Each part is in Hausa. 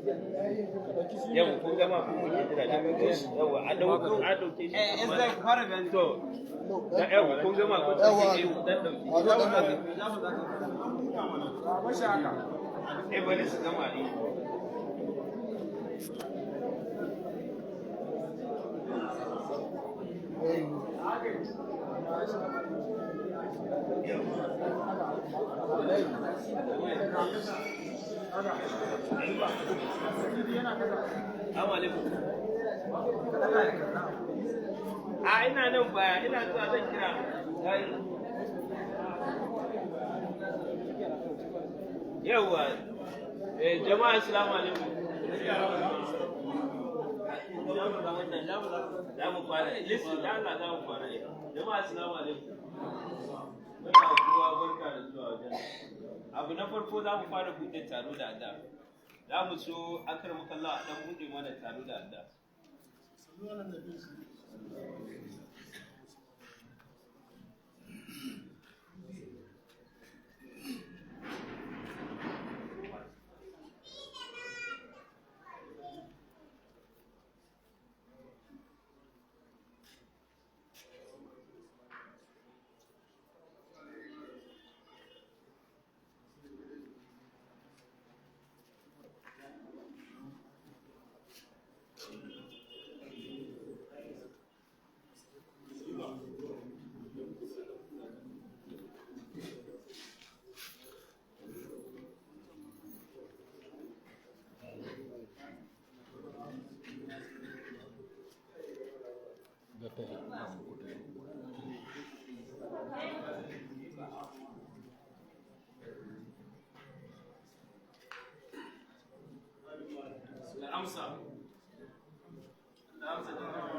yau kun gama kun muke jira da yawa a dauko a dauke shi zai fara gani to yawa kun gama kun take dan dauke ba shi haka bari su gama ne a ina nan baya ina zuwa zan kira yawa jama'a assalamu alaikum za mu fara listen da Allah za mu fara jama'a assalamu alaikum barka kowa barka da zuwa wajen abu na farko za mu fara buɗe taro da adda za mu so akar mukalla a dan buɗe mana taro da adda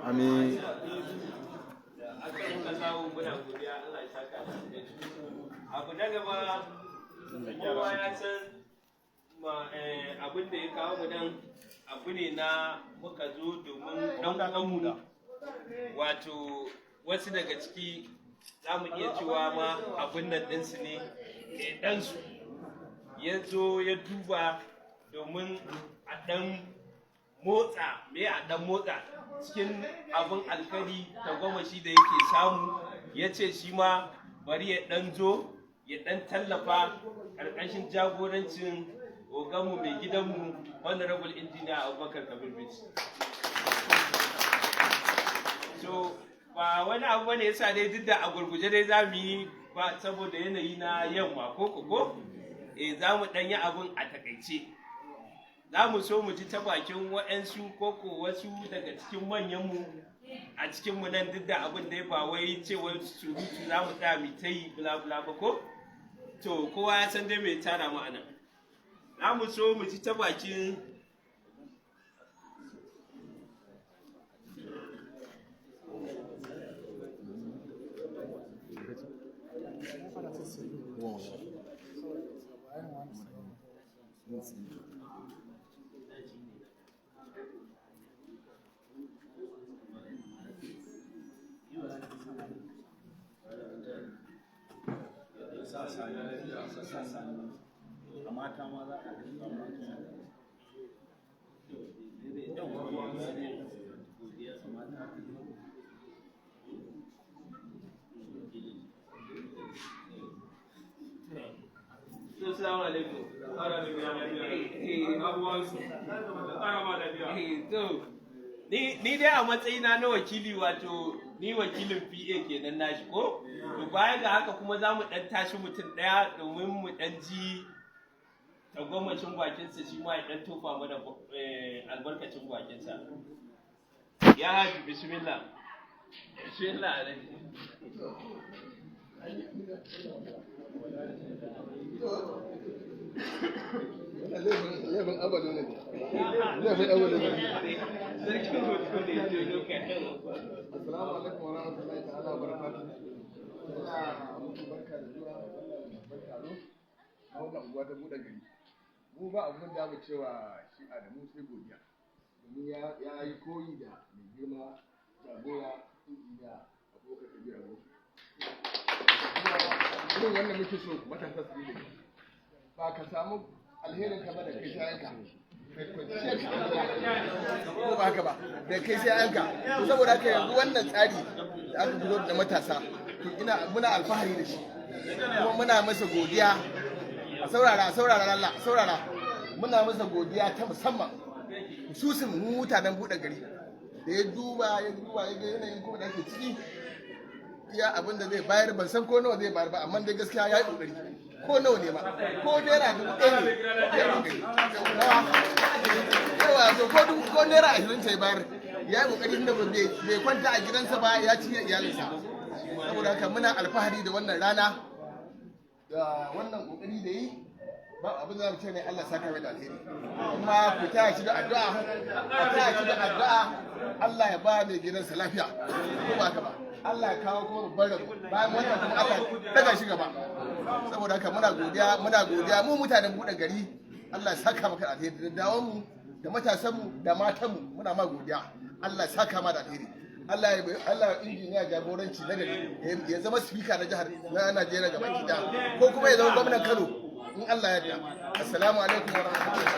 Amin. Abu na gaba kowa ya san abin da ya kawo mu nan abu ne na muka zo domin ɗan wato wasu daga ciki za mu iya cewa ma abin nan ɗinsu ne ɗansu ya zo ya duba domin a ɗan motsa cikin abin alkali ta gwamashi da yake samu ya ce shi ma bari ya ɗan zo ya ɗan tallafa ƙarƙashin jagorancin oganmu mai gidanmu honorable engineer Abubakar Kabir Bichi. So ba wani abu ne yasa dai duk da a gurguje dai za mu yi ba saboda yanayi na yamma ko za mu ɗan yi abin a takaice. Za mu so mu ji ta bakin waɗansu koko wasu daga cikin manyanmu a cikinmu nan duk da abin da ya ba wai cewa surutu za mu tsaya mu ta yi bula ba ko? To kowa ya san dai mai tara mu anan. Za mu so mu ji ta bakin Assalamu alaikum. Ni dai a matsayina na wakili wato ni wakilin PA kenan nashi ko? To baya ga haka kuma za mu ɗan tashi mutum ɗaya domin mu ɗan ji tagwamashin bakinsa shi ma ya ɗan tofa mana albarkacin bakinsa. Ya haji bismillah. Bismillah alaikum. Laifin abado ne. Laifin abado ne. Assalamu alaikum wa rahmatullahi ta'ala wa barakatuh. Ina muku barka da zuwa wannan taro na wannan unguwa ta buɗe gari. Mu ba abin da mu cewa shi Adamu sai godiya. Domin ya yi koyi da mai girma jagora injiniya Abubakar Kabir Aboki. Irin wannan muke so matasa su yi da ba ka samu alherin ka ba da kai shayanka ko ba haka ba da kai sai an ka saboda haka yanzu wannan tsari da aka fito da matasa to muna alfahari da shi kuma muna masa godiya a saurara Allah saurara muna masa godiya ta musamman hususin mu mutanen buɗe gari da ya duba ya ga yanayin kuma da ake ciki iya abin da zai bayar ban san ko nawa zai bayar ba amma dai gaskiya ya yi kokari ko nawa ne ma ko naira 1,000 ne ya yi kokari yawa to ko naira 20 ta bayar ya yi kokari tunda bai kwanta a gidansa ba ya ci iyalinsa saboda haka muna alfahari da wannan rana da wannan kokari da yi ba abin da ce ne Allah saka mai da alheri kuma ku taya shi da addu'a Allah ya ba mai gidansa lafiya ko ba ka ba Allah ya kawo kuma babban rabu bayan wannan kuma Allah daga shi gaba saboda haka muna godiya mu mutanen buɗe gari Allah ya saka maka alheri da dawon mu da matasan mu da matan mu muna ma godiya Allah ya saka ma da alheri Allah ya injiniya jagoranci na gari ya zama speaker na jihar na Najeriya gaba ɗaya ko kuma ya zama gwamnan Kano in Allah ya yarda. Assalamu alaikum wa rahmatullahi.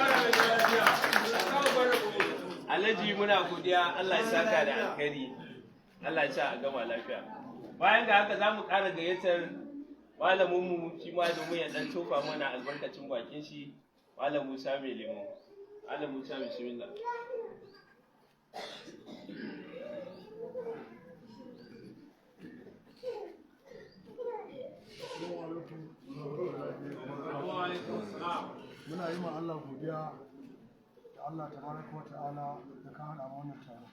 Alhaji muna godiya Allah ya saka da alkhairi. Allah ya sa a gama lafiya. Bayan da haka za mu ƙara gayyatar malaminmu shi ma domin ya ɗan tofa mana albarkacin bakin shi, Malam Musa mai lemo. Malam Musa bismillah. Muna yi ma Allah godiya da Allah tabaraka wa ta'ala da ka hada wannan taro.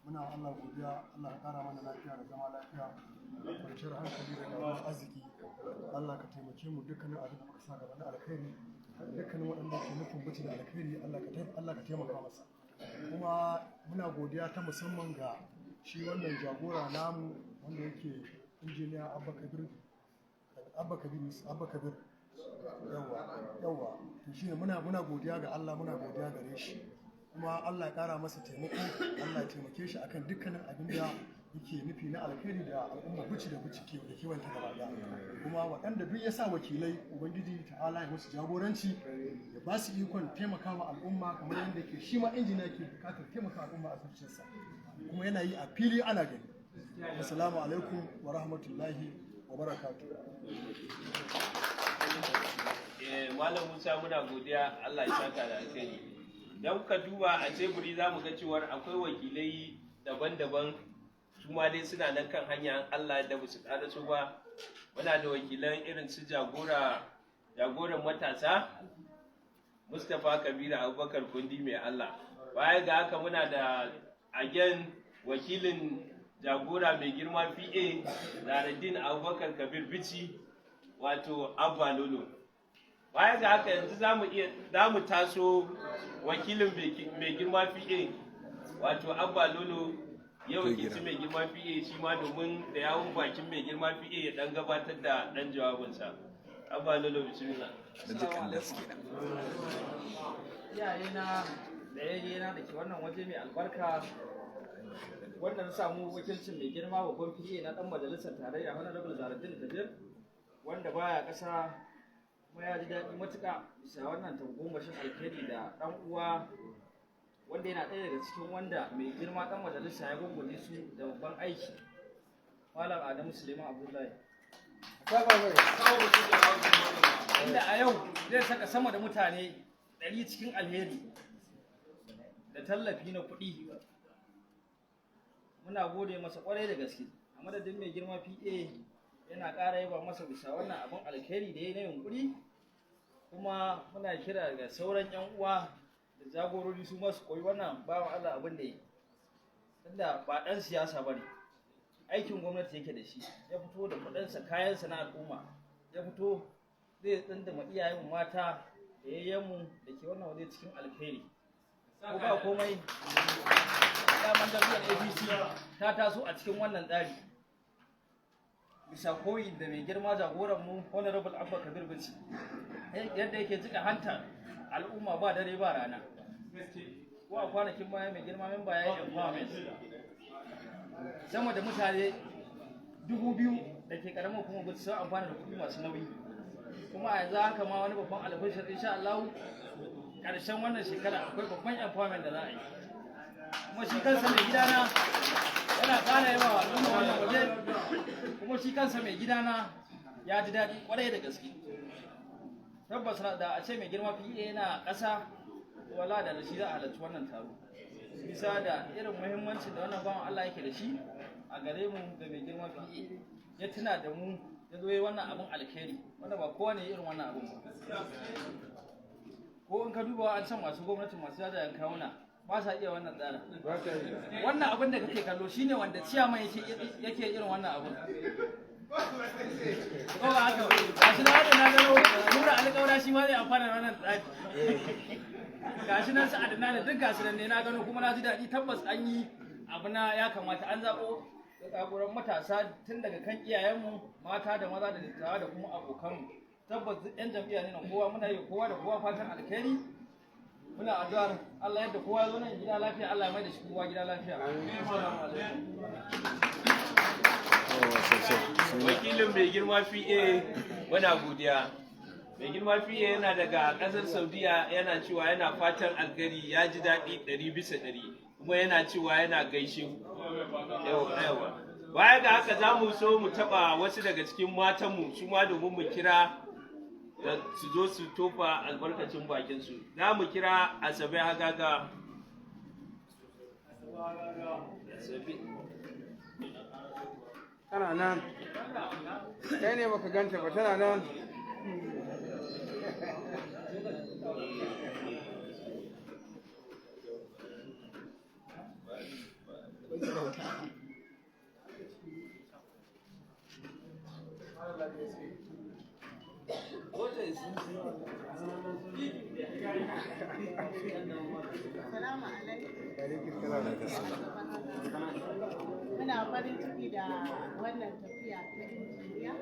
Muna Allah godiya, Allah ya kara mana lafiya da zama lafiya, kwanciyar hankali da damuwar arziki. Allah ka taimake mu dukkanin abin da muka sa gaba na alkhairi, dukkanin waɗanda ke nufin bici da alkhairi Allah ka taimaka masa. Kuma muna godiya ta musamman ga shi wannan jagora namu wanda yake injiniya Abba Kabir yawa to shine muna godiya ga Allah, muna godiya gare shi, kuma Allah ya kara masa taimako, Allah ya taimake shi akan dukkanin abin da yake nufi na alkhairi da al'umma bici da kiwon ta gaba daya. Kuma waɗanda duk ya sa wakilai ubangiji ta'ala ya musu jagoranci ya ba su ikon taimakawa al'umma kamar yadda ke shi ma injiniya ke bukatar taimaka al'umma a zuciyarsa kuma yana yi a fili ana gani. Assalamu alaikum wa rahmatullahi wa barakatuh. Malam Musa muna godiya Allah ya saka da alheri. Dan ka duba a teburi za mu ga cewa akwai wakilai daban-daban su ma dai suna nan kan hanya Allah da ba su ƙara su ba. Muna da wakilan irin su jagoran matasa Mustapha Kabiru Abubakar Kundi mai Allah. Baya ga haka muna da again wakilin jagora mai girma PA Zaradin Abubakar Kabir Bichi wato Abba Lolo. Baya ga haka yanzu za mu taso wakilin mai girma PA wato Abba Lolo yau wakilci mai girma PA shi ma domin da yawon bakin mai girma PA ya dan gabatar da dan jawabinsa. Abba Lolo bismillah. Iyayena da yayyena da ke wannan waje mai albarka wannan samu wakilcin mai girma babban PA na dan majalisar tarayya Honorable Zaradin Kabir wanda baya kasa kuma ya ji daɗi matuƙa bisa wannan tagomashin alkhairi da ɗan uwa wanda yana ɗaya daga cikin wanda mai girma ɗan majalisa ya gungunje su da babban aiki Malam Adamu Suleiman Abdullahi inda a yau zai saka sama da mutane 100 cikin alheri da tallafi na kuɗi. Muna gode masa ƙwarai da gaske a madadin mai girma PA yana ƙara yaba masa bisa wannan abin alkhairi da ya yi na yunkuri, kuma muna kira ga sauran 'yan uwa da jagorori su masu koyi wannan bawan Allah abin da ya yi, tunda ba ɗan siyasa ba ne, aikin gwamnati yake da shi, ya fito da kuɗinsa kayansa na al'umma, ya fito zai tsindama iyayen mata da yayyenmu da ke wannan waje cikin alkhairi. Ko ba komai daman jam'iyyar APC ta taso a cikin wannan tsari bisa koyi da mai girma jagoranmu Honorable Abba Kabir Bichi yadda yake jika hanta al'umma ba dare ba rana. Ko a kwanakin baya mai girma memba ya yi empowerment sama da mutane 2,000 da ke karamar kuma Bichi sun amfana da kuɗi masu nauyi, kuma a yanzu haka ma wani babban albashir insha Allah ƙarshen wannan shekara akwai babban empowerment da za a yi. Kuma shi kansa mai gidana yana ƙara yawa al'umma wannan waje, kuma shi kansa mai gidana ya ji daɗi ƙwarai da gaske. Tabbas da a ce mai girma PA yana ƙasa, wala da shi za a halarci wannan taro. Bisa da irin muhimmancin da wannan bawan Allah yake da shi a gare mu da mai girma PA ya tuna da mu ya zo yi wannan abin alkhairi wanda ba kowane irin wannan abin ba. Ko in ka duba an san masu gwamnati masu jajayen kawuna ba sa iya wannan tsara. Wannan abin da kake kallo shine wanda ciyaman yake irin wannan abin. Ko ba haka ba shi na hada na gano nura alƙawara shi ma zai amfana da wannan tsari. Gashi nan sa'ad na duk gasu nan ne na gano kuma na ji daɗi tabbas an yi abu na ya kamata an zaɓo ƙaƙuran matasa tun daga kan iyayenmu mata da maza da dattawa da kuma abokanmu. Tabbas duk 'yan jam'iyya ne na kowa muna yi kowa da kowa fatan alkhairi. Muna addu'ar Allah yadda kowa ya zo nan gida lafiya Allah ya mai da shi kowa gida lafiya. Wakilin mai girma PA muna godiya. Mai girma PA yana daga ƙasar Saudiya yana cewa yana fatan alkhairi ya ji daɗi 100% kuma yana cewa yana gaishe ku. Yawa. Baya ga haka za mu so mu taɓa wasu daga cikin matanmu su ma domin mu kira da su zo su tofa albarkacin bakinsu. Za mu kira Asabe Hagaga. Tana nan. Kai ne baka ganta ba, tana nan. Assalamu Muna farin ciki da wannan tafiya ta injiniya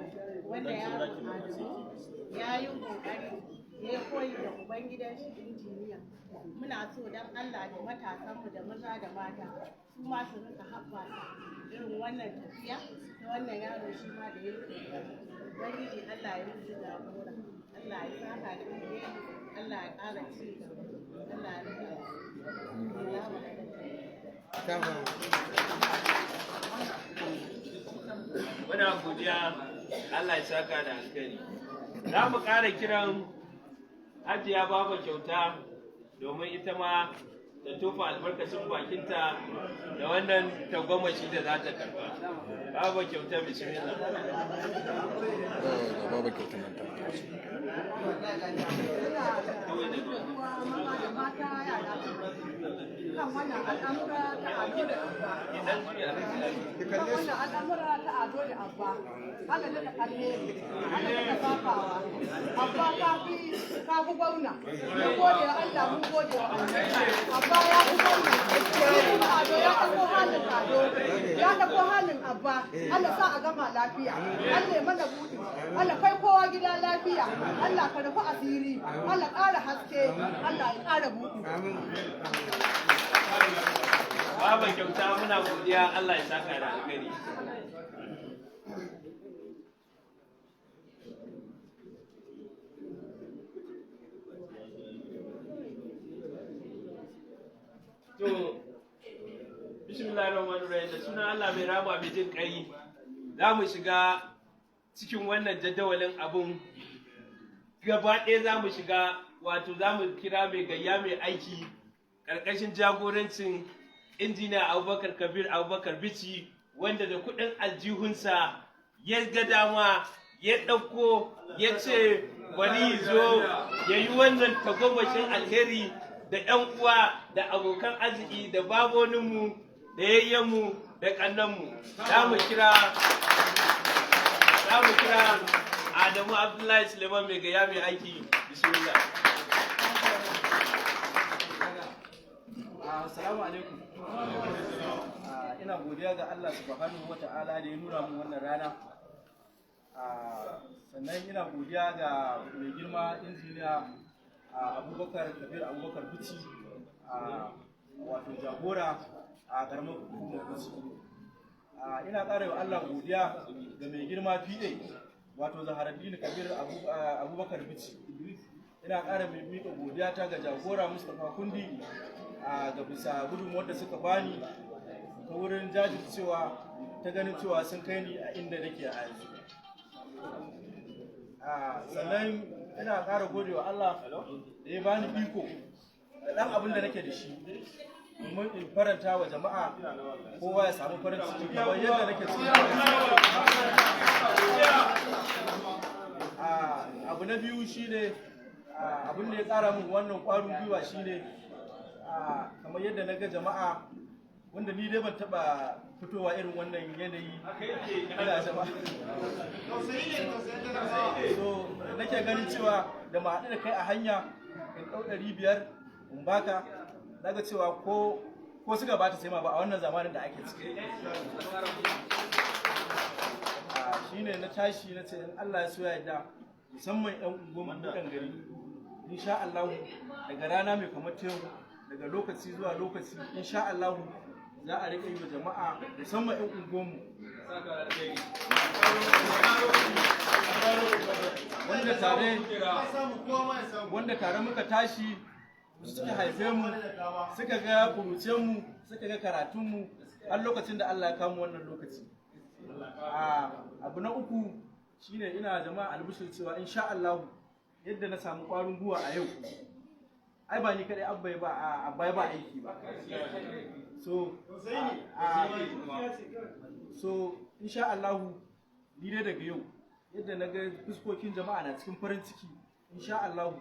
wanda ya yi kokari ya koyi da ubangidan shi injiniya. Muna so don Allah da matasanmu da maza da mata su ma su rika haɓaka irin wannan tafiya ta wannan yaro shi ma da ya yi ubangiji Allah ya rufe jagora, Allah ya saka da alheri, Allah ya ƙara ci gaba, Allah ya rufe. Muna godiya Allah ya saka da alkhairi. Za mu ƙara kiran Hajiya Baba Kyauta domin ita ma ta tofa albarkacin bakinta da wannan tagwamashi da za ta karba. Baba Kyauta bismillah. Baba Kyauta nan ta. Kan wannan al'amura ta ado da abba. Kan wannan al'amura ta ado da abba. Allah da alheri, Allah da fafawa. Abba ka fi gwamna. Mun gode wa Allah, mun gode wa Allah. Abba ya fi gwamna. Kuma ado ya ɗauko halin ado. Ya ɗauko halin abba. Allah sa a gama lafiya. Allah ya mana buɗi. Allah kai kowa gida lafiya. Allah ka rufe asiri. Allah ƙara haske. Allah ya ƙara buɗi. Baba Kyauta muna godiya Allah ya saka da alkhairi. To, bismillahirrahmanirrahim da sunan Allah mai rama mai jin ƙai za mu shiga cikin wannan jadawalin abun gaba ɗaya za mu shiga wato za mu kira mai gayya mai aiki ƙarƙashin jagorancin injiniya Abubakar Kabir Abubakar Bichi wanda da kuɗin aljihunsa ya ga dama ya ɗauko ya ce bari zo ya yi wannan tagomashin alheri da ‘yan uwa da abokan arziki da baboninmu da yayyenmu da ƙannanmu. Za mu kira Adamu Abdullahi Suleiman mai gaya mai aiki. Bismillah. Assalamu alaikum. Ina godiya ga Allah subhanahu wa ta'ala da ya nuna mu wannan rana. Sannan ina godiya ga mai girma injiniya Abubakar Kabir Abubakar Bichi wato jagora a karamar hukumar Bichi. Ina ƙara wa Allah godiya ga mai girma PA wato Zaharaddin Kabir Abubakar Bichi. ina ƙara mai miƙa godiya ta ga jagora Mustapha Kundi ga bisa gudunmuwar da suka bani ta wurin jajircewa ta ganin cewa sun kai ni a inda nake a yanzu. Sannan ina ƙara gode wa Allah da ya bani iko da ɗan abin da nake da shi domin in faranta wa jama'a kowa ya samu farin ciki kamar yadda nake ciki. Abu na biyu shine abin da ya ƙara min wannan ƙwarin gwiwa shine kamar yadda na ga jama'a wanda ni dai ban taɓa fitowa irin wannan yanayi ina jama'a. So nake ganin cewa da ma haɗu da kai a hanya in ɗau 500 in baka, daga cewa ko suka bata sai ma ba a wannan zamanin da ake ciki. Shine na tashi na ce in Allah ya so ya yarda musamman 'yan unguwar buɗan gari insha Allah daga rana mai kamar ta yau daga lokaci zuwa lokaci insha Allah za a riƙa yi wa jama'a musamman 'yan unguwarmu wanda tare muka tashi suka haife mu suka ga kurucenmu suka ga karatunmu har lokacin da Allah ya kamo wannan lokaci. Abu na uku shine ina jama'a albishir cewa insha Allah yadda na samu ƙwarin gwiwa a yau ai ba ni kadai abbai ba aiki ba. So insha Allah ni dai daga yau yadda na ga fuskokin jama'a na cikin farin ciki insha Allah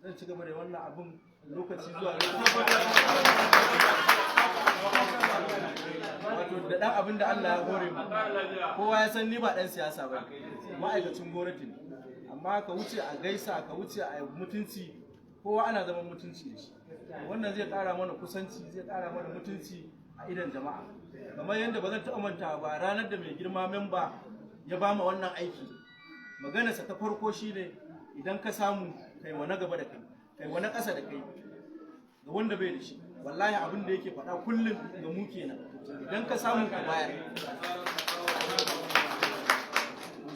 zan ci gaba da wannan abun lokaci zuwa lokaci, wato da dan abin da Allah ya hore mu. Kowa ya san ni ba dan siyasa ba, ma'aikacin gwamnati ne, amma ka wuce a gaisa ka wuce a mutunci, kowa ana zaman mutunci da shi. Wannan zai ƙara mana kusanci, zai ƙara mana mutunci a idan jama'a. Kamar yadda ba zan taɓa manta ba ranar da mai girma memba ya ba mu wannan aiki, maganarsa ta farko shine idan ka samu kai wa na gaba da kai, kai wa na ƙasa da kai, ga wanda bai da shi. Wallahi abin da yake faɗa kullum ga mu kenan, idan ka samu ka bayar.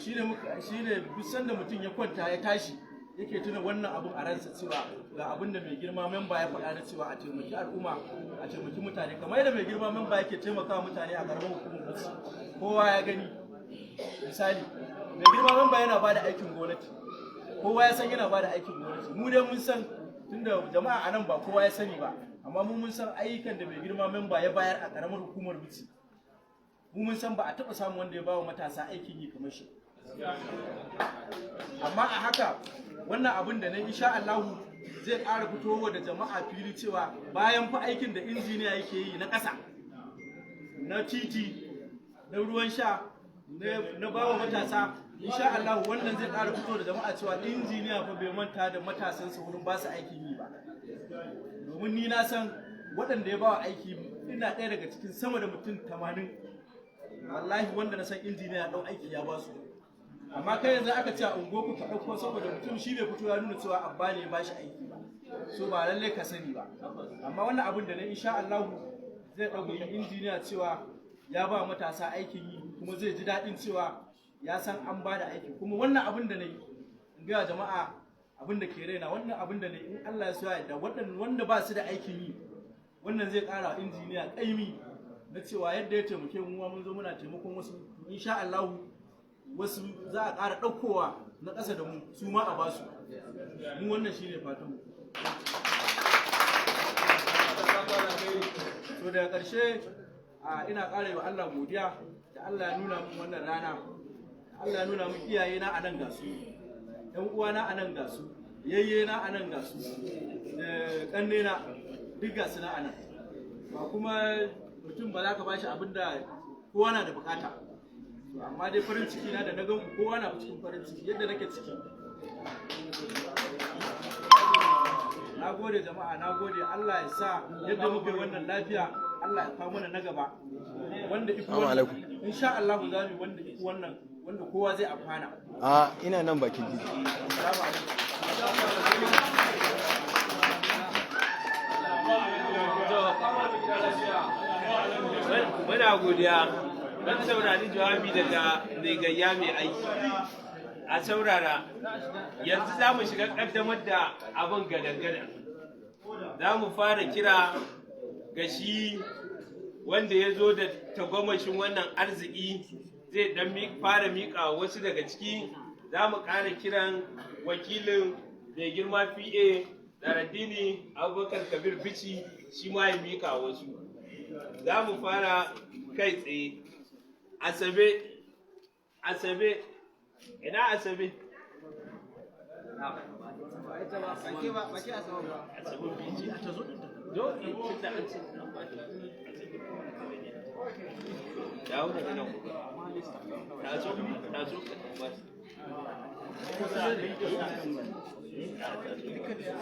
Shine duk sanda mutum ya kwanta ya tashi yake tuna wannan abin a ransa cewa ga abin da mai girma memba ya faɗa na cewa a taimaki al'umma, a taimaki mutane kamar yadda mai girma memba yake taimakawa mutane a karamar hukumar Bauchi. Kowa ya gani misali mai girma memba yana ba da aikin gwamnati, kowa ya san yana ba da aikin gwamnati. Mu dai mun san tunda jama'a a nan ba kowa ya sani ba, amma mu mun san ayyukan da mai girma memba ya bayar a karamar hukumar Bauchi. Mu mun san ba a taɓa samun wanda ya ba wa matasa aikin yi kamar shi. Amma a haka wannan abin da na insha Allah zai ƙara fitowa da jama'a fili cewa bayan fa aikin da injiniya yake yi na ƙasa, na titi, na ruwan sha, na bawa matasa, insha Allah wannan zai ƙara fito da jama'a cewa injiniya fa bai manta da matasansa wurin ba su aikin yi ba. Domin ni na san waɗanda ya bawa aiki ina ɗaya daga cikin sama da mutum 80 wallahi wanda na san injiniya ɗau aiki ya ba su. Amma kai yanzu aka ce a unguwarku ka ɗauko saboda mutum shi bai fito ya nuna cewa abba ne ya ba shi aiki ba, so ba lallai ka sani ba. Amma wannan abin da na insha Allah zai ɗauka injiniya cewa ya ba matasa aikin yi, kuma zai ji daɗin cewa ya san an ba da aiki. Kuma wannan abin da na yi in ga jama'a abin da ke raina, wannan abin da na yi in Allah ya so ya yarda wanda ba su da aikin yi, wannan zai ƙara wa injiniya ƙaimi na cewa yadda ya taimake mu mun zo muna taimakon wasu, insha Allah wasu za a ƙara ɗaukowa na ƙasa da mu su ma a basu. Mu wannan shine fatan mu. To daga ƙarshe ina ƙara yi wa Allah godiya da Allah ya nuna min wannan rana, Allah ya nuna min iyaye na anan ga su, ƴan uwana anan ga su, yayye na anan ga su, da ƙanne na duk ga su na anan. Ba kuma mutum ba za ka bashi abin da kowa na da bukata, amma dai farin ciki na da na gan kowa na cikin farin ciki yadda nake ciki. Na gode jama'a, na gode. Allah ya sa yadda muke wannan lafiya, Allah ya kawo mana na gaba wanda ifi wannan, insha Allah za mu wanda ifi wannan, wanda kowa zai amfana. Ina nan bakin titi. Assalamu alaikum. Muna godiya don saurari jawabi daga mai gayya mai aiki. a saurara yanzu za mu shiga ƙaddamar da abin gadan-gadan. Za mu fara kira ga shi wanda ya zo da tagwamashin wannan arziki zai dan fara miƙa wasu daga ciki. Za mu ƙara kiran wakilin mai girma PA Zaraddini Abubakar Kabir Bichi shi ma ya miƙa wasu. Za mu fara kai tsaye. Asabe, ina Asabe?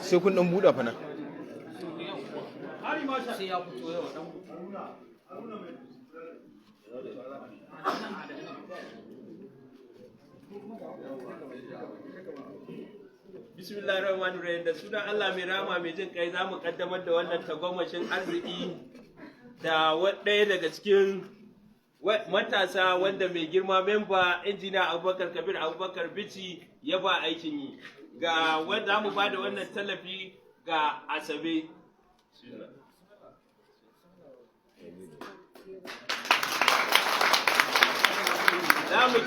Sai kun dan buɗa fa nan. Bismillahirrahmanirrahim, da sunan Allah mai rama mai jin kai za mu kaddamar da wannan tagwamashin arziki da ɗaya daga cikin matasa wanda mai girma memba injiniya Abubakar Kabir Abubakar Bichi ya ba aikin yi. Ga wanda mu ba da wannan tallafi ga Asabe. Za mu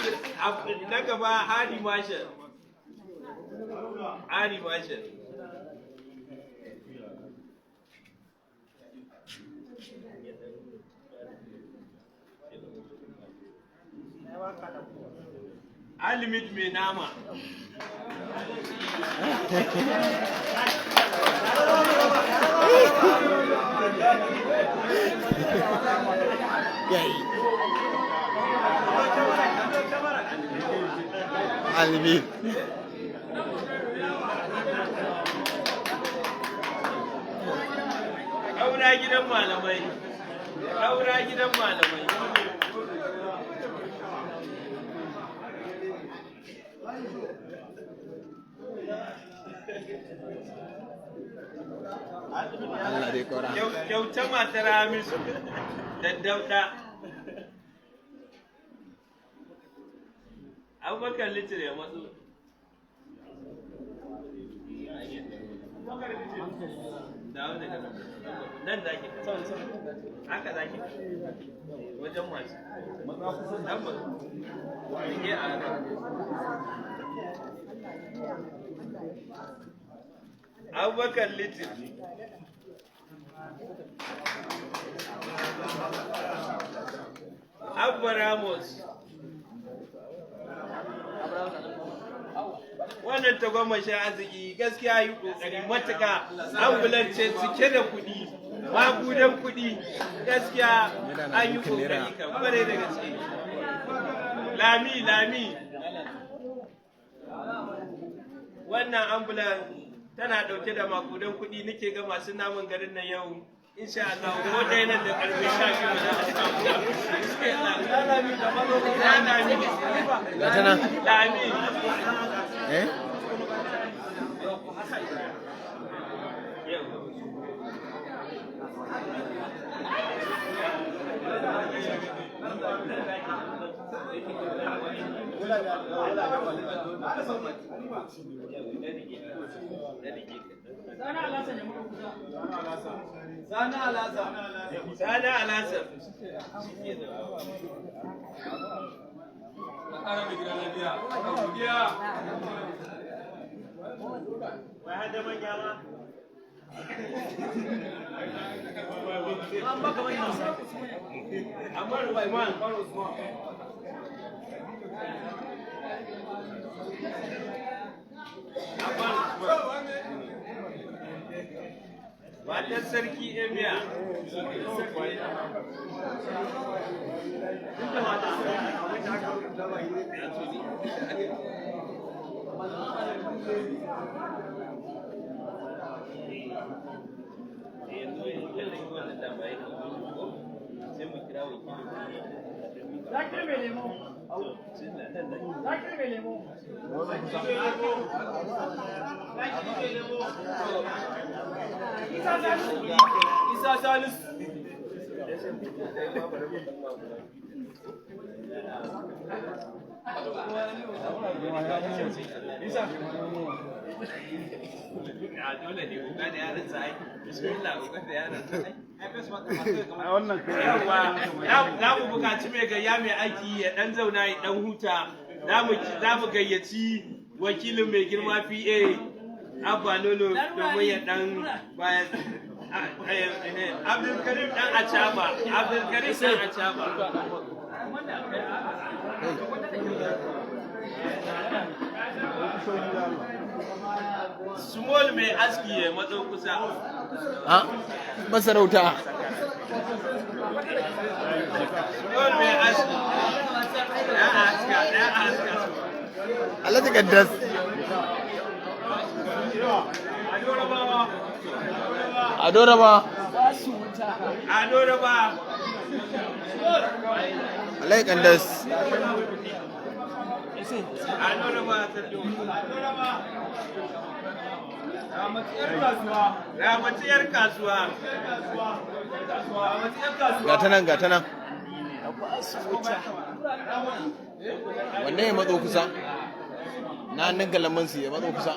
na gaba Hadi Marshal. Hadi Marshal. Alimit mai nama. Alimit. Ƙaura gidan malamai. Ƙaura gidan malamai. Allah dai kora. Kyauta matar Hamisu daddauɗa. Abubakar Litir ya matsu. Dawo daga nan da ke haka za ki wajen masu tabbas rike a Abubakar Litir. Abba Ramos. Wannan tagwamashin arziki gaskiya yi kokari matuka, ambulance cike da kuɗi, magudan kuɗi, gaskiya an yi kokari kan kware da gaske. Lami, wannan ambulance tana ɗauke da magudan kuɗi, nake ga masu namun garin nan yau. Insha Allah, ko dai nan da karfe 12 da aka samu. Lami. Eh? Sana Alhassan. Wai hada manya ma? Ammar Usman. Matan sarki Emiya. Zakir mai lemo. Zakir mai lemo. Isa Salis. dole ne kuka da yaran sa ai bismillah kuka da yaran sa ai za mu bukaci mai gayya mai aiki ya dan zauna ya dan huta za mu gayyaci wakilin mai girma PA Abba Lolo domin ya dan bayan Abdulkarim dan Acaba Abdulkarim dan Acaba Small mai aski ya matso kusa. Masarauta. Small mai aski. Ya aska. Allah ta kaddas. Adoraba. Allah ya kaddas. Ramatiyar kasuwa. Gata nan. Wanne ya matso kusa? Na hannun galamansu ya matso kusa.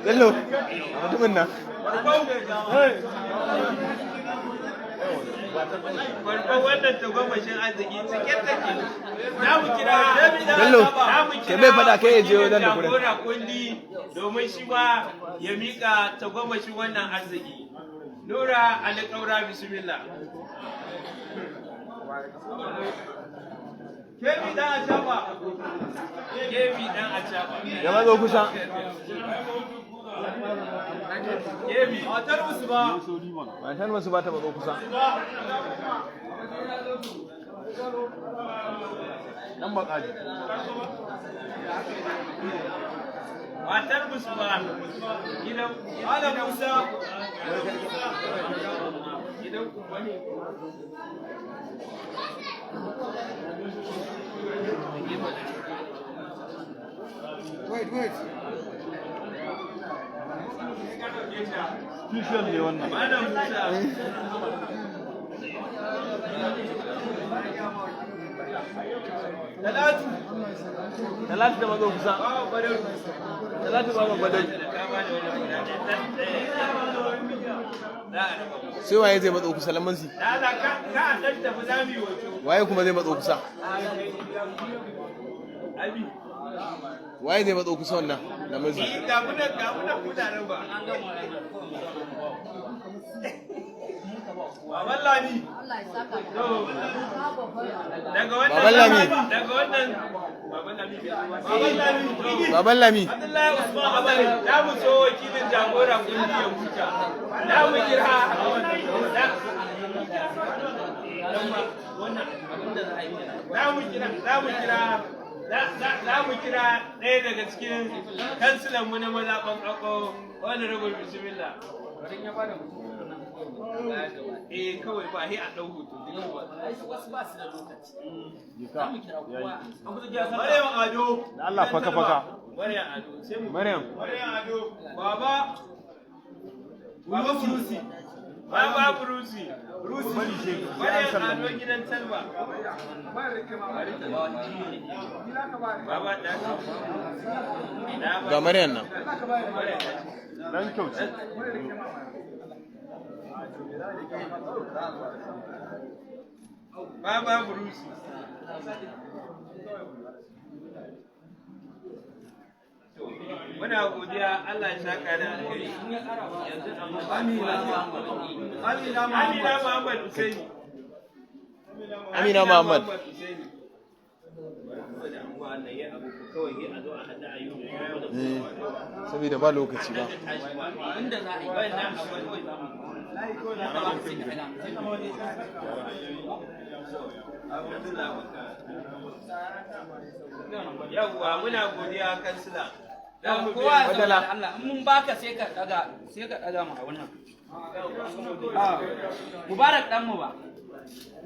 Bello, mutumin nan. Farkon wannan tagomashin arziki cikin take. Za mu kira Bello, ke bai fada kai ya je wajen da kudin. jagora kundi domin shi ma ya mika tagomashin wannan arziki. Nura Alƙaura bismillah. Kebi dan Acaba. Ya matso kusa. Kebi. Matar musu ba. Matar musu ba ta matso kusa. Nan ba kaji. Matar musu ba. Gidan Malam Musa. Gidan kuma ne. Wait. Special ne wannan. Malam Musa. Talatu da matso kusa. Talatu ba badal. Sai waye zai matso kusa lamansi? Waye kuma zai matso kusa? Waye zai matso kusa wannan lamansi? Baban Lami. Daga wannan Baban Lami. Abdullahi Usman Abari, da mu so wakilin jagora kundi ya huta. Da mu kira za mu kira ɗaya daga cikin kansilan mu na mazaɓan ƙaƙo wani rabin bismillah. Kawai ba a ɗau hoto. Wasu ba su da lokaci. Maryam Ado. Da Allah faka. Maryam Ado. Maryam Ado. Baba Burusi. Baba Burusi. Maryam Ado gidan Talba. Baba ga Maryam nan. Dan kyauci. Baba Burusi. Muna godiya Allah ya saka da alheri. Yanzu Amina Muhammad Husaini. Amina Muhammad. Saboda ba lokaci ba. Yawwa muna godiya kansila. Kowa ya zama da Allah, in mun baka sai ka daga mu a wannan. Mubarak dan mu ba.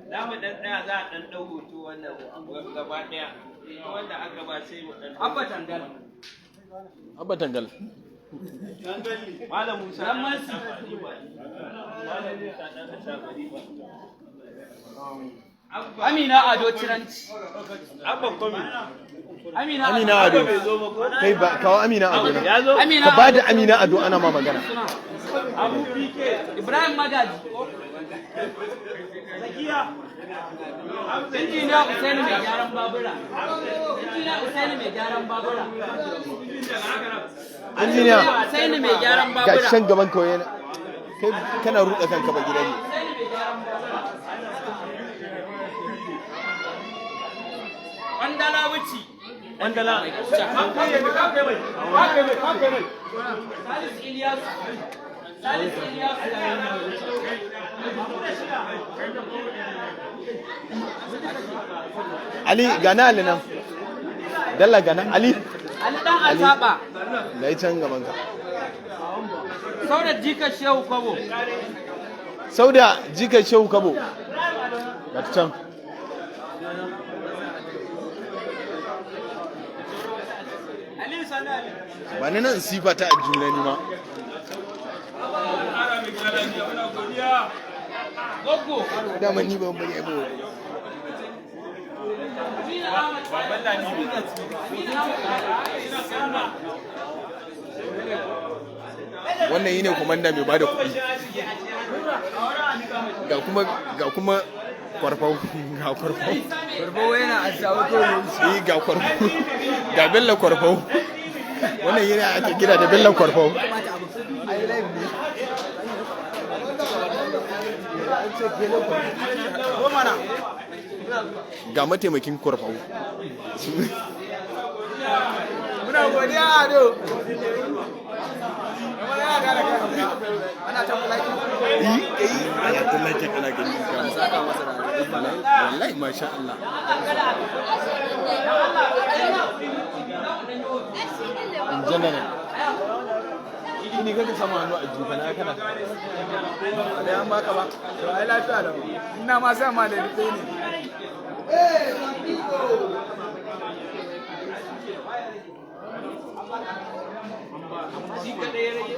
Za mu dan tsaya za a dan dau hoto wannan gaba daya. Wanda aka ba sai mu dan Abba Tangal. Abba Tangal. Malam Musa dan Mansi. Malam Musa dan Ashafari. Amina Ado Ciranci. Abba Komi. Amina Ado. Kai ba kawo Amina Ado na. Amina Ka ba da Amina Ado ana ma magana. Abu PK. Ibrahim Magaji. Zakiya. Injiniya Usaini mai gyaran babura. Injiniya Usaini mai gyaran babura. Injiniya. Usaini mai gyaran Ga babura. shan gaban kawai yana. Kai kana ruɗa kanka ba gidan ne. Wandala wuci. Wandala. Salis Iliyasu. Salis Iliyasu. Ali gana Ali nan. Dalla gana Ali. Ali dan Asaba. Na yi can gaban ka. Sauda Jika Shehu Kwabo. Sauda jika Shehu Kabo. Ga ta can. Aliyu Sani Ali. Ba ni nan sifa ta a juna ni ma. Goggo. Dama ni ban bari ba. Wannan yi ne komanda mai bada kuɗi. Ga kuma kwarfau. Ga kwarfau. Kwarfau yana asawa dole. Ga kwarfau. Ga Bello kwarfau. Wannan yi ne ake kira da Bello kwarfau. Ga mataimakin kwarfau. Muna godiya Ado. Ana ta mulaki. Ana tallake kana gani. Saka masa da Wallahi masha Allah. In general. Ni kake sama hannu a jufa na kana. da an baka ba. To ai lafiya da mu. Ina ma sa ma da dai ne. Shi kadai ya rage.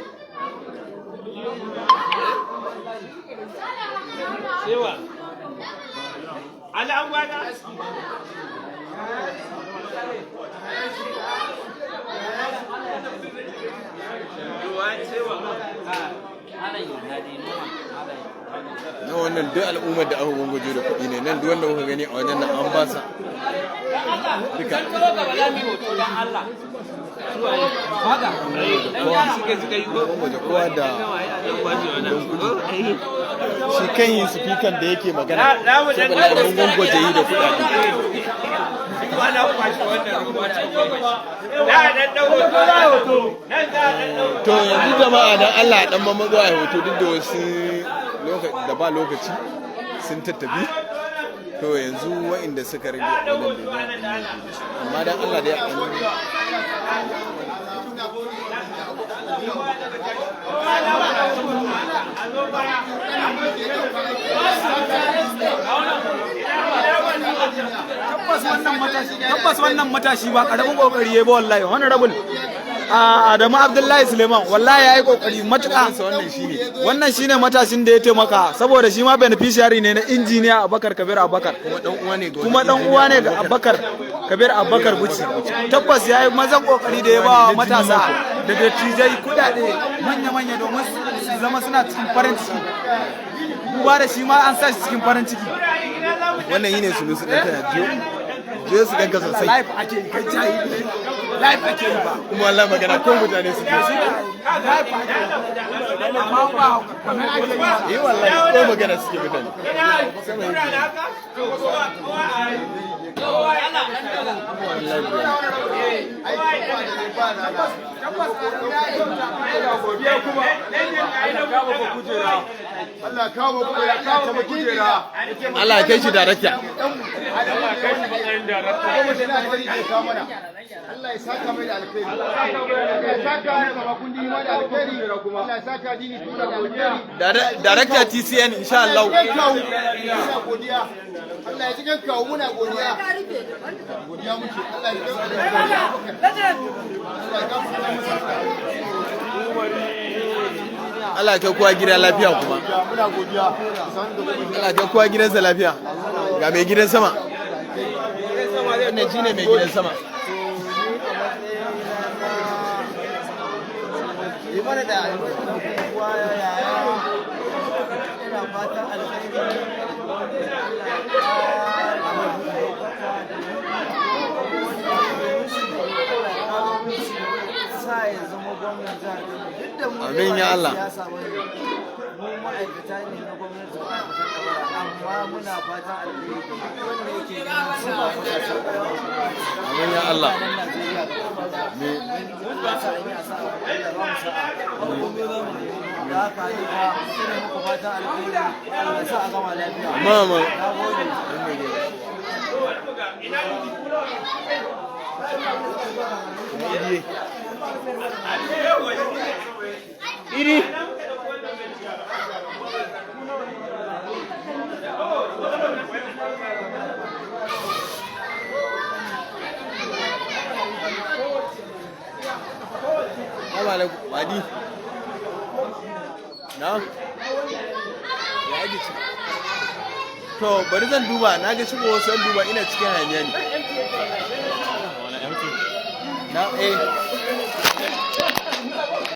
Sewa. Ali an gwada. Na wannan duk al'ummar da aka gungujo da kuɗi ne nan duk wanda kuka gani a wajen nan an ba sa duka kowa da shi kan yin sifikan da yake magana saboda mun gungoje yi da kuɗaɗe to yanzu jama'a dan Allah dan mamago a hoto duk da wasu da ba lokaci sun tattabi to yanzu wa'inda suka rage amma dan Allah da ya tabbas wannan matashi ba karamin kokari yayi ba wallahi honorable Adamu Abdullahi Suleiman wallahi yayi kokari matuƙa wannan shine matashin da ya taimaka saboda shi ma beneficiary ne na injiniya Abubakar Kabir Abubakar kuma dan uwa ne ga Abubakar Kabir Abubakar Buci tabbas yayi mazan kokari da ya ba matasa da dattijai kudade manya domin su zama suna cikin farin ciki kuma da shi ma an sa shi cikin farin ciki wannan yine sulusu ɗan tana je su ganka sosai live ake kai jayi live ake yi ba kuma wallahi magana ko mutane su ke live ake amma ba kamar ake yi ba wallahi ko magana suke mutane Allah kawo kujera kawo kujera Allah ya kai shi darakta Allah kai shi darakta Allah ya saka mai da alkhairi. Allah ya saka mai da kundi mai da alkhairi. Allah ya saka dini tuna da alkhairi. Director TCN insha Allah. Muna godiya. Allah ya cikin kawo muna godiya. Godiya muke. Allah ya cikin Allah kai kowa gida lafiya kuma. muna godiya. Allah kai kowa gidansa lafiya. Ga mai gidan sama. Wannan shine mai gidan sama. mana da kuwa yaya ina fatan alkhairi sa ya zama gwamnan jihar duk da mu amin ya Allah mu ma'aikata ne na gwamnati ma'aikatan kabara amma muna fatan alkhairi wanda yake ganin suna amin ya Allah mama iri alaikum Madi. Na? Ya ake ci. To, bari zan duba, na ga shigo wasu duba ina cikin hanya ne. Na,